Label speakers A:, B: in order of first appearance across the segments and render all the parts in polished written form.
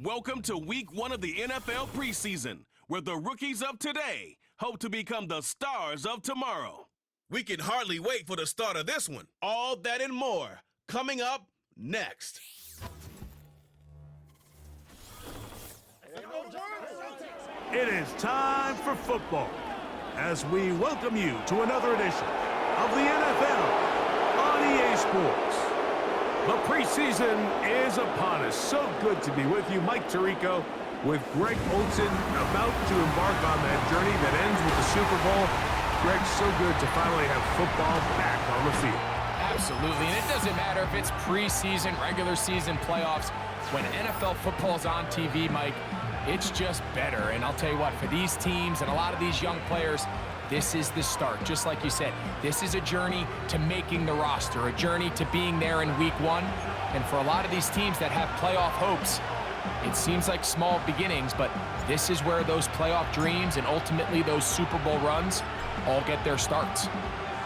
A: Welcome to Week 1 of the NFL preseason, where the rookies of today hope to become the stars of tomorrow. We can hardly wait for the start of this one. All that and more coming up next.
B: It is time for football as we welcome you to another edition of the NFL on EA Sports. The preseason is upon us. So good to be with you. Mike Tirico with Greg Olson, about to embark on that journey that ends with the Super Bowl. Greg, so good to finally have football back on the field.
C: Absolutely, and it doesn't matter if it's preseason, regular season, playoffs. When NFL football's on TV, Mike, it's just better. And I'll tell you what, for these teams and a lot of these young players, this is the start. Just like you said, this is a journey to making the roster, a journey to being there in Week 1. And for a lot of these teams that have playoff hopes, it seems like small beginnings, but this is where those playoff dreams and ultimately those Super Bowl runs all get their starts.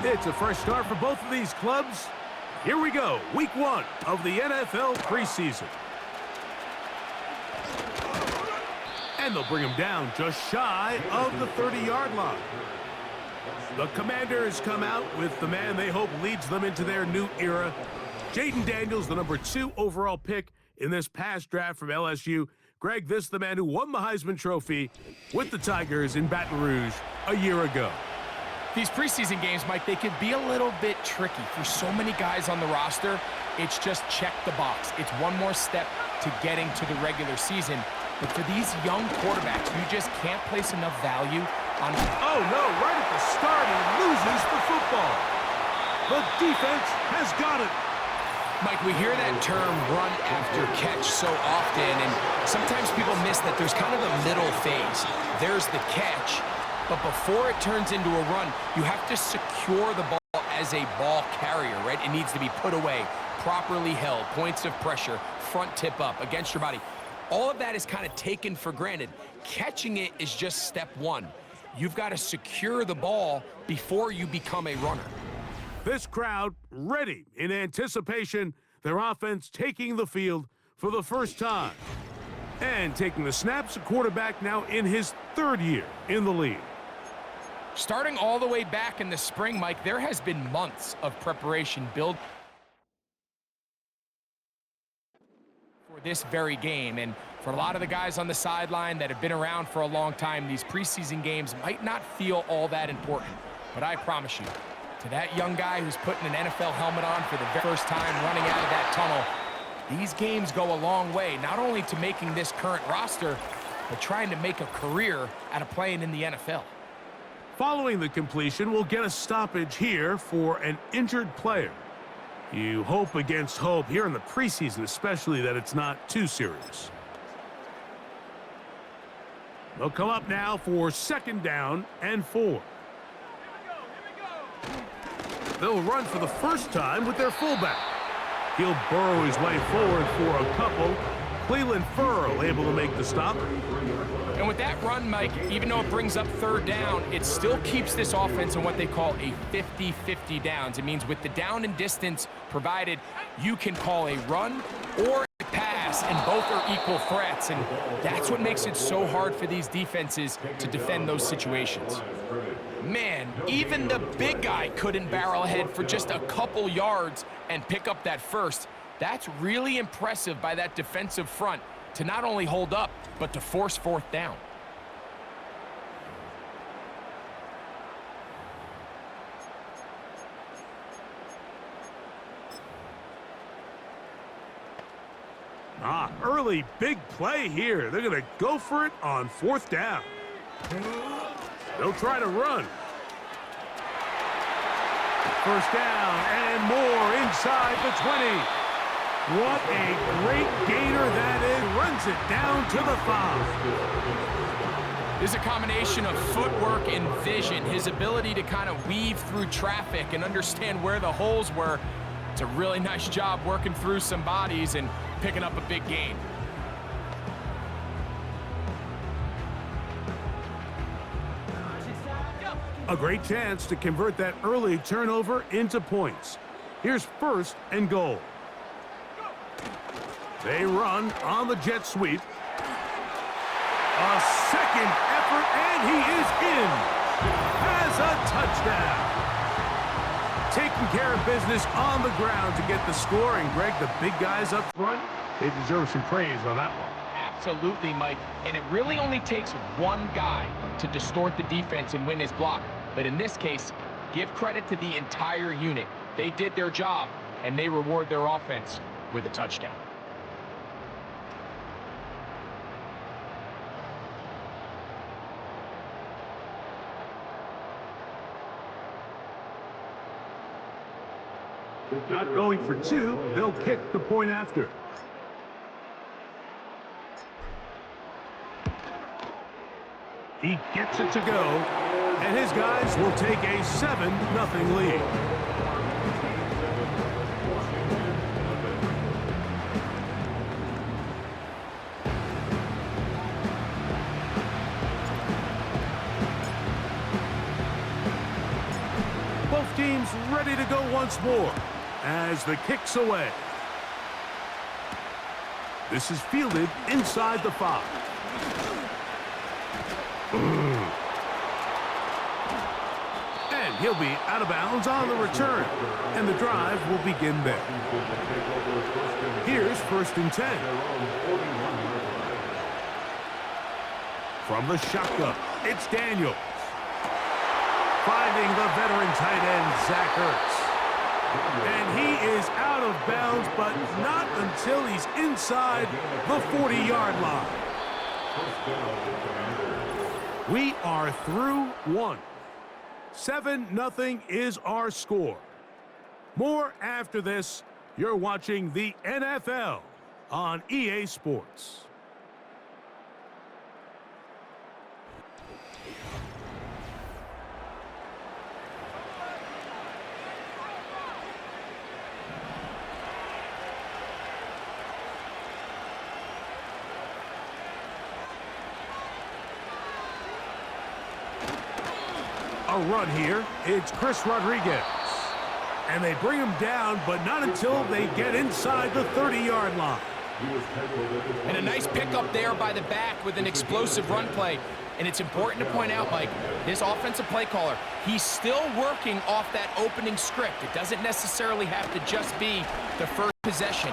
B: It's a fresh start for both of these clubs. Here we go, Week 1 of the NFL preseason. And they'll bring him down just shy of the 30-yard line. The Commanders come out with the man they hope leads them into their new era. Jaden Daniels, the number 2 overall pick in this past draft from LSU. Greg, this is the man who won the Heisman Trophy with the Tigers in Baton Rouge a year ago.
C: These preseason games, Mike, they could be a little bit tricky. For so many guys on the roster, it's just check the box. It's one more step to getting to the regular season. But for these young quarterbacks, you just can't place enough value on...
B: Oh, no, right at the start, he loses the football. The defense has got it.
C: Mike, we hear that term run after catch so often, and sometimes people miss that there's kind of a middle phase. There's the catch, but before it turns into a run, you have to secure the ball as a ball carrier, right? It needs to be put away, properly held, points of pressure, front tip up against your body. All of that is kind of taken for granted. Catching it is just step one. You've got to secure the ball before you become a runner.
B: This crowd ready in anticipation, their offense taking the field for the first time. And taking the snaps, a quarterback now in his 3rd year in the league.
C: Starting all the way back in the spring, Mike, there has been months of preparation built for this very game. And for a lot of the guys on the sideline that have been around for a long time, these preseason games might not feel all that important. But I promise you, to that young guy who's putting an NFL helmet on for the very first time running out of that tunnel, these games go a long way, not only to making this current roster, but trying to make a career out of playing in the NFL.
B: Following the completion, we'll get a stoppage here for an injured player. You hope against hope here in the preseason, especially that it's not too serious. They'll come up now for 2nd down and 4. They'll run for the first time with their fullback. He'll burrow his way forward for a couple. Cleveland Furl able to make the stop.
C: And with that run, Mike, even though it brings up 3rd down, it still keeps this offense in what they call a 50-50 downs. It means with the down and distance provided, you can call a run or a pass, and both are equal threats. And that's what makes it so hard for these defenses to defend those situations. Man, even the big guy couldn't barrel ahead for just a couple yards and pick up that first. That's really impressive by that defensive front to not only hold up, but to force 4th down.
B: Early big play here. They're going to go for it on 4th down. They'll try to run. 1st down and more inside the 20. What a great gainer that is. Runs it down to the 5.
C: There's a combination of footwork and vision. His ability to kind of weave through traffic and understand where the holes were. It's a really nice job working through some bodies and picking up a big gain.
B: A great chance to convert that early turnover into points. Here's 1st and goal. They run on the jet sweep. A second effort, and he is in. Has a touchdown. Taking care of business on the ground to get the score. And, Greg, the big guys up front, they deserve some praise on that one.
C: Absolutely, Mike. And it really only takes one guy to distort the defense and win his block. But in this case, give credit to the entire unit. They did their job, and they reward their offense with a touchdown.
B: Not going for two, they'll kick the point after. He gets it to go, and his guys will take a 7-0 lead. Both teams ready to go once more as the kick's away. This is fielded inside the 5. And he'll be out of bounds on the return, and the drive will begin there. Here's 1st and 10. From the shotgun, it's Daniels. Finding the veteran tight end, Zach Ertz. And he is out of bounds, but not until he's inside the 40-yard line. We are through one. 7-0 is our score. More after this. You're watching the NFL on EA Sports. A run here. It's Chris Rodriguez. And they bring him down, but not until they get inside the 30-yard line.
C: And a nice pickup there by the back with an explosive run play. And it's important to point out, Mike, this offensive play caller, he's still working off that opening script. It doesn't necessarily have to just be the first possession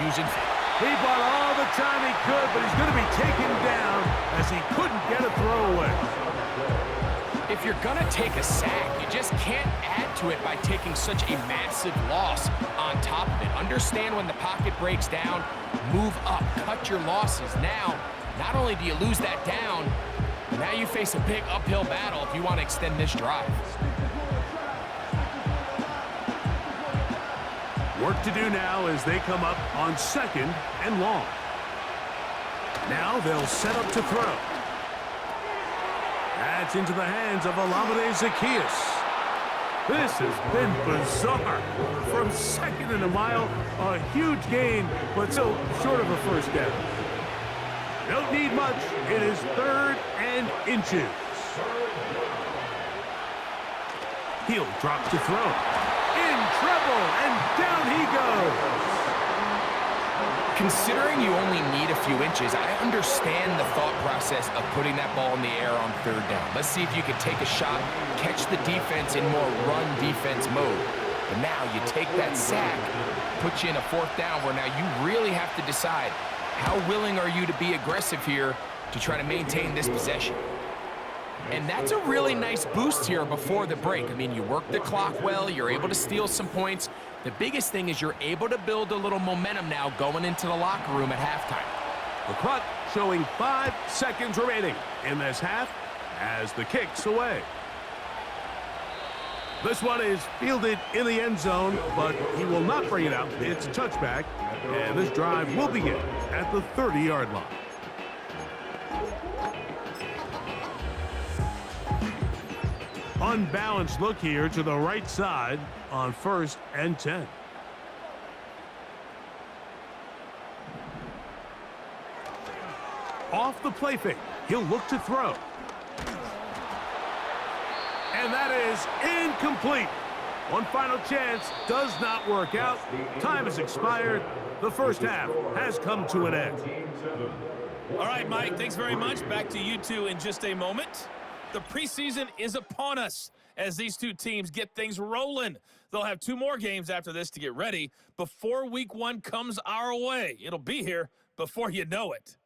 C: using...
B: He bought all the time he could, but he's going to be taken down as he couldn't get a throwaway.
C: If you're going to take a sack, you just can't add to it by taking such a massive loss on top of it. Understand when the pocket breaks down, move up, cut your losses. Now, not only do you lose that down, now you face a big uphill battle if you want to extend this drive.
B: Work to do now as they come up on 2nd and long. Now they'll set up to throw. That's into the hands of Olamide Zaccheaus. This has been bizarre. From 2nd and a mile, a huge gain, but so short of a first down. Don't need much. It is 3rd and inches. He'll drop to throw. In trouble, and down he goes.
C: Considering you only need a few inches, I understand the thought process of putting that ball in the air on 3rd down. Let's see if you can take a shot, catch the defense in more run defense mode. But now you take that sack, put you in a 4th down where now you really have to decide how willing are you to be aggressive here to try to maintain this possession. And that's a really nice boost here before the break. I mean, you work the clock well, you're able to steal some points. The biggest thing is you're able to build a little momentum now going into the locker room at halftime.
B: The clock showing 5 seconds remaining in this half as the kick's away. This one is fielded in the end zone, but he will not bring it out. It's a touchback, and this drive will begin at the 30-yard line. Unbalanced look here to the right side on 1st and 10. Off the play fake, he'll look to throw. And that is incomplete. One final chance does not work out. Time has expired. The first half has come to an end.
D: All right, Mike, thanks very much. Back to you two in just a moment. The preseason is upon us as these two teams get things rolling. They'll have 2 more games after this to get ready before Week 1 comes our way. It'll be here before you know it.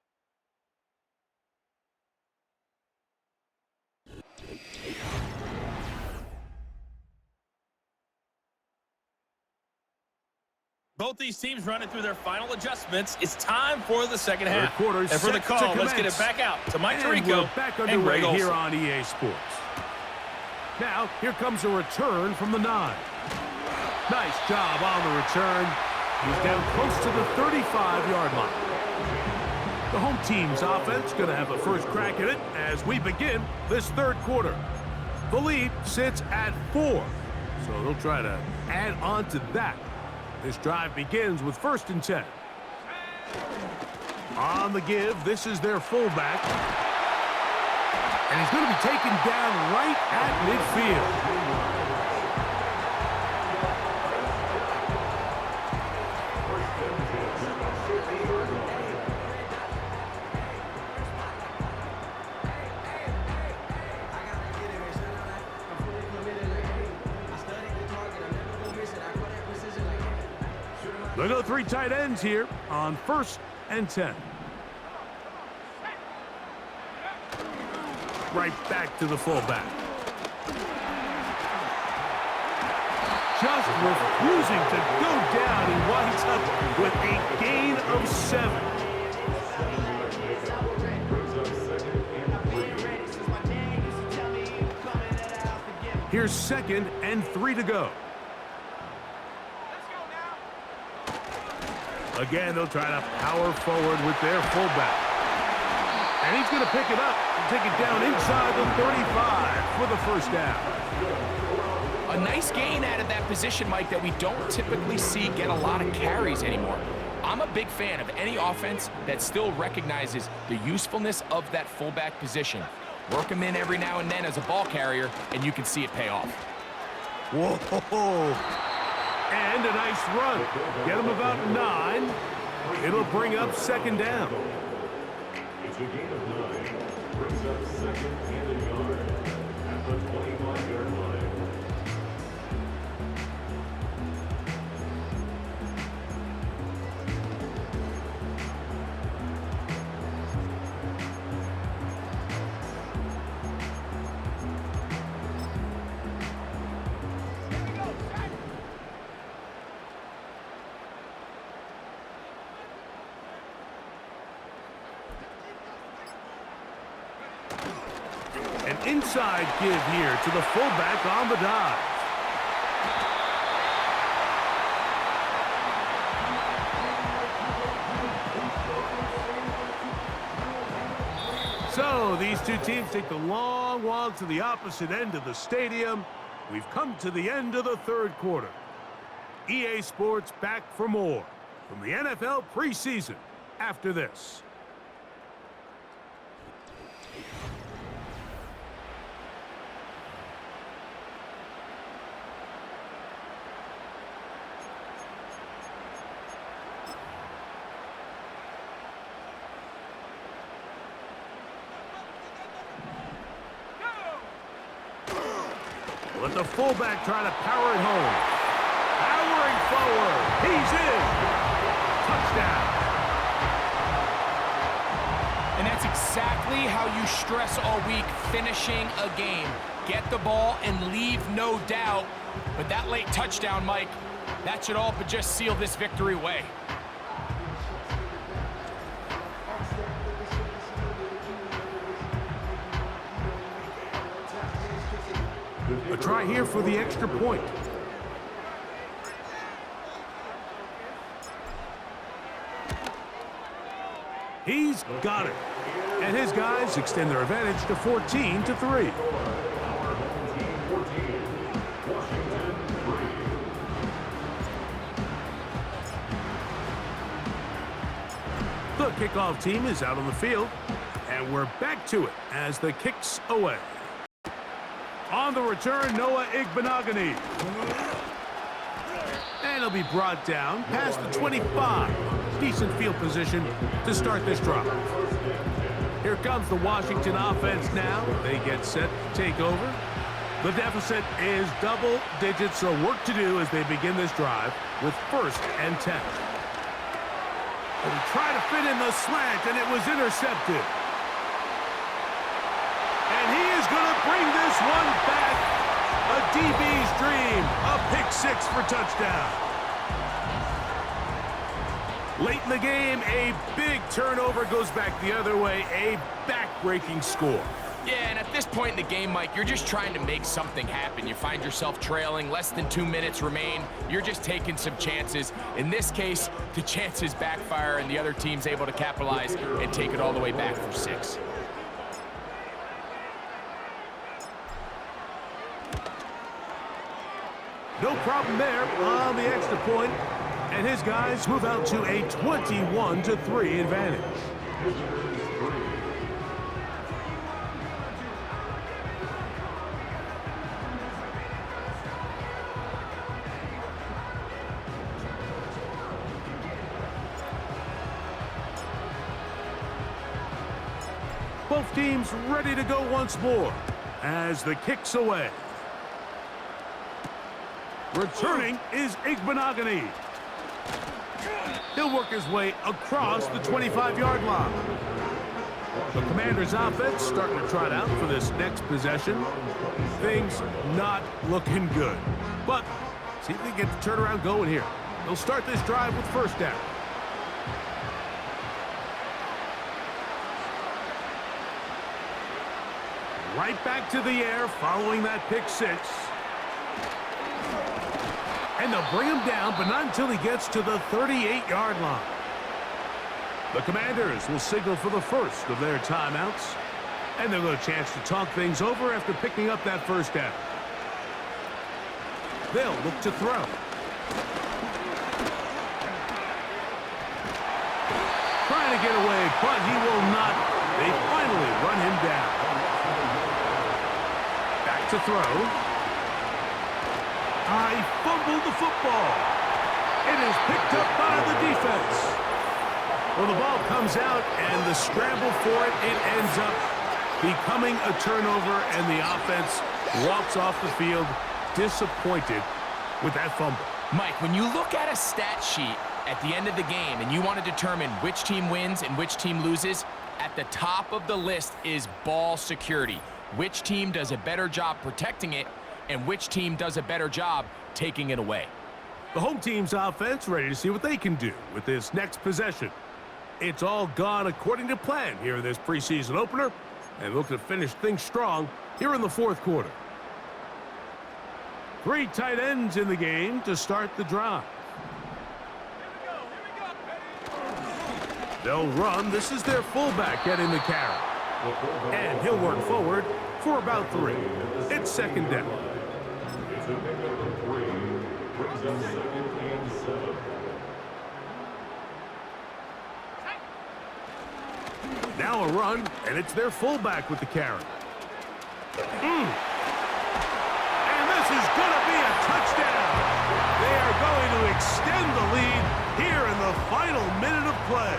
D: Both these teams running through their final adjustments. It's time for the second half. And for the call, let's get it back out to Mike Tirico
B: back
D: and
B: underway
D: Greg
B: here
D: Olsen.
B: on EA Sports. Now, here comes a return from the 9. Nice job on the return. He's down close to the 35-yard line. The home team's offense going to have a first crack at it as we begin this third quarter. The lead sits at 4, so they'll try to add on to that. This drive begins with 1st and 10. On the give, this is their fullback. And he's going to be taken down right at midfield. They'll go 3 tight ends here on 1st and 10. Right back to the fullback. Just refusing to go down. He winds up with a gain of 7. Here's 2nd and 3 to go. Again, they'll try to power forward with their fullback. And he's going to pick it up and take it down inside the 35 for the first down.
C: A nice gain out of that position, Mike, that we don't typically see get a lot of carries anymore. I'm a big fan of any offense that still recognizes the usefulness of that fullback position. Work him in every now and then as a ball carrier, and you can see it pay off.
B: Whoa! And a nice run. Get him about 9. It'll bring up 2nd down.
E: It's a gain of 9. Brings up 2nd and a yard at the 25-yard line.
B: An inside give here to the fullback on the dive. So these two teams take the long walk to the opposite end of the stadium. We've come to the end of the third quarter. EA Sports back for more from the NFL preseason after this. Let the fullback try to power it home. Powering forward. He's in. Touchdown.
C: And that's exactly how you stress all week, finishing a game. Get the ball and leave no doubt. But that late touchdown, Mike, that should all but just seal this victory away.
B: A try here for the extra point. He's got it. And his guys extend their advantage to 14-3. The kickoff team is out on the field, and we're back to it as the kick's away. On the return, Noah Igbenogany. And he'll be brought down past the 25. Decent field position to start this drive. Here comes the Washington offense now. They get set to take over. The deficit is double digits, so work to do as they begin this drive with 1st and 10. They try to fit in the slant, and it was intercepted. And he is going to bring this one back. A DB's dream. A pick 6 for touchdown. Late in the game, a big turnover goes back the other way. A back-breaking score.
C: Yeah, and at this point in the game, Mike, you're just trying to make something happen. You find yourself trailing, less than 2 minutes remain. You're just taking some chances. In this case, the chances backfire, and the other team's able to capitalize and take it all the way back for 6.
B: No problem there on the extra point, and his guys move out to a 21-3 advantage. Both teams ready to go once more as the kick's away. Returning is Igbenogany. He'll work his way across the 25-yard line. The Commanders' offense starting to trot out for this next possession. Things not looking good. But see if they get the turnaround going here. They'll start this drive with 1st down. Right back to the air following that pick 6. And they'll bring him down, but not until he gets to the 38-yard line. The Commanders will signal for the first of their timeouts. And they'll get a chance to talk things over after picking up that 1st down. They'll look to throw. Trying to get away, but he will not. They finally run him down. Back to throw. He fumbled the football. It is picked up by the defense. Well, the ball comes out, and the scramble for it, it ends up becoming a turnover, and the offense walks off the field disappointed with that fumble.
C: Mike, when you look at a stat sheet at the end of the game and you want to determine which team wins and which team loses, at the top of the list is ball security. Which team does a better job protecting it, and which team does a better job taking it away.
B: The home team's offense ready to see what they can do with this next possession. It's all gone according to plan here in this preseason opener, and look to finish things strong here in the 4th quarter. 3 tight ends in the game to start the drive. They'll run. This is their fullback getting the carry. And he'll work forward for about 3. It's 2nd down.
E: It's a pickup of 3. Brings up 2nd and 7.
B: Now a run, and it's their fullback with the carry. And this is going to be a touchdown. They are going to extend the lead here in the final minute of play.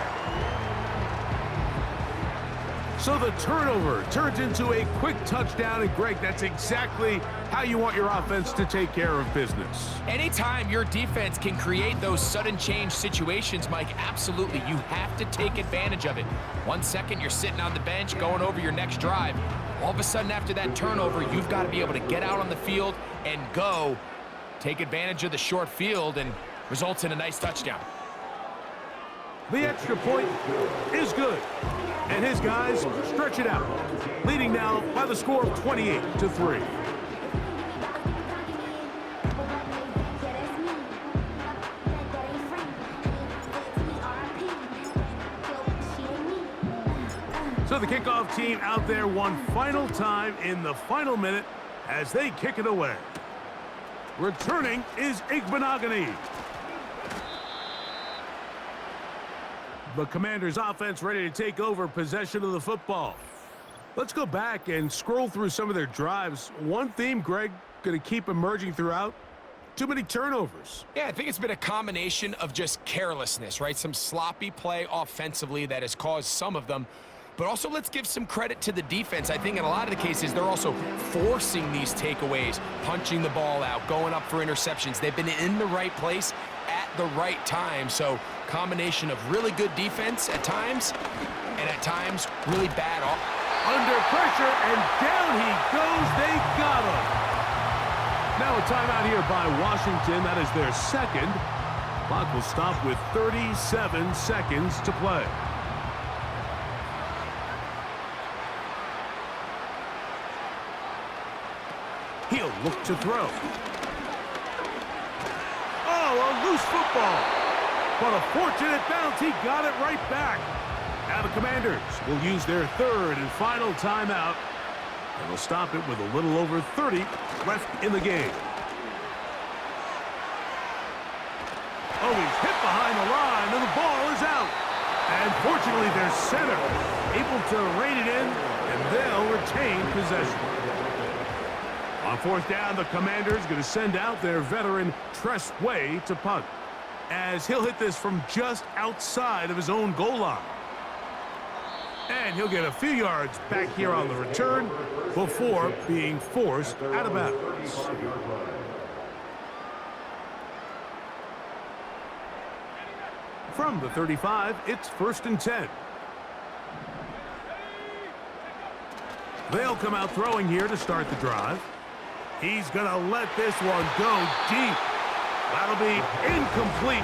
B: So the turnover turns into a quick touchdown, and Greg, that's exactly how you want your offense to take care of business.
C: Anytime your defense can create those sudden change situations, Mike, absolutely, you have to take advantage of it. 1 second, you're sitting on the bench going over your next drive. All of a sudden, after that turnover, you've got to be able to get out on the field and go. Take advantage of the short field, and results in a nice touchdown.
B: The extra point is good, and his guys stretch it out, leading now by the score of 28-3. So the kickoff team out there one final time in the final minute as they kick it away. Returning is Igbenogany. The Commanders' offense ready to take over possession of the football. Let's go back and scroll through some of their drives. One theme, Greg, going to keep emerging throughout. Too many turnovers.
C: Yeah, I think it's been a combination of just carelessness, right? Some sloppy play offensively that has caused some of them But also let's give some credit to the defense. I think in a lot of the cases, they're also forcing these takeaways, punching the ball out, going up for interceptions. They've been in the right place at the right time. So combination of really good defense at times, and at times really bad.
B: Under pressure, and down he goes. They got him. Now a timeout here by Washington. That is their second. Clock will stop with 37 seconds to play. He'll look to throw. Oh, a loose football. But a fortunate bounce. He got it right back. Now the Commanders will use their third and final timeout. And they'll stop it with a little over 30 left in the game. Oh, he's hit behind the line, and the ball is out. And fortunately, their center able to rein it in, and they'll retain possession. On fourth down, the Commanders going to send out their veteran Tress Way to punt, as he'll hit this from just outside of his own goal line. And he'll get a few yards back here on the return before being forced out of bounds. From the 35, it's 1st and 10. They'll come out throwing here to start the drive. He's going to let this one go deep. That'll be incomplete.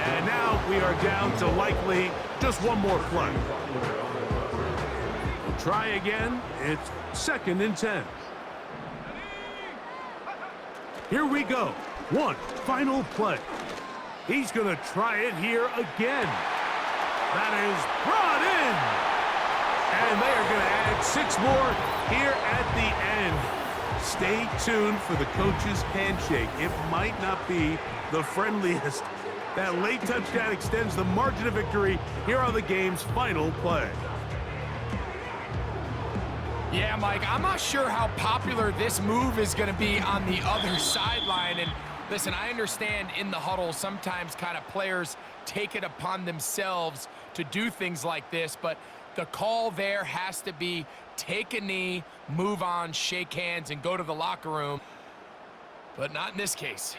B: And now we are down to likely just one more play. We'll try again. It's 2nd and 10. Here we go. One final play. He's going to try it here again. That is brought in. And they are going to add 6 more here at the end. Stay tuned for the coach's handshake. It might not be the friendliest. That late touchdown extends the margin of victory here on the game's final play.
C: Yeah, Mike, I'm not sure how popular this move is going to be on the other sideline. And listen, I understand in the huddle sometimes kind of players take it upon themselves to do things like this, but the call there has to be take a knee, move on, shake hands, and go to the locker room. But not in this case.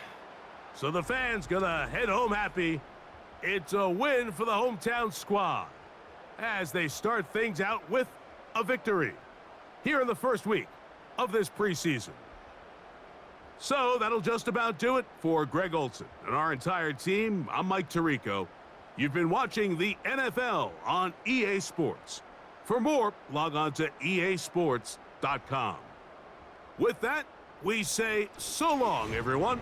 B: So the fans gonna head home happy. It's a win for the hometown squad as they start things out with a victory here in the first week of this preseason. So that'll just about do it for Greg Olson and our entire team. I'm Mike Tirico. You've been watching the NFL on EA Sports. For more, log on to easports.com. With that, we say so long, everyone.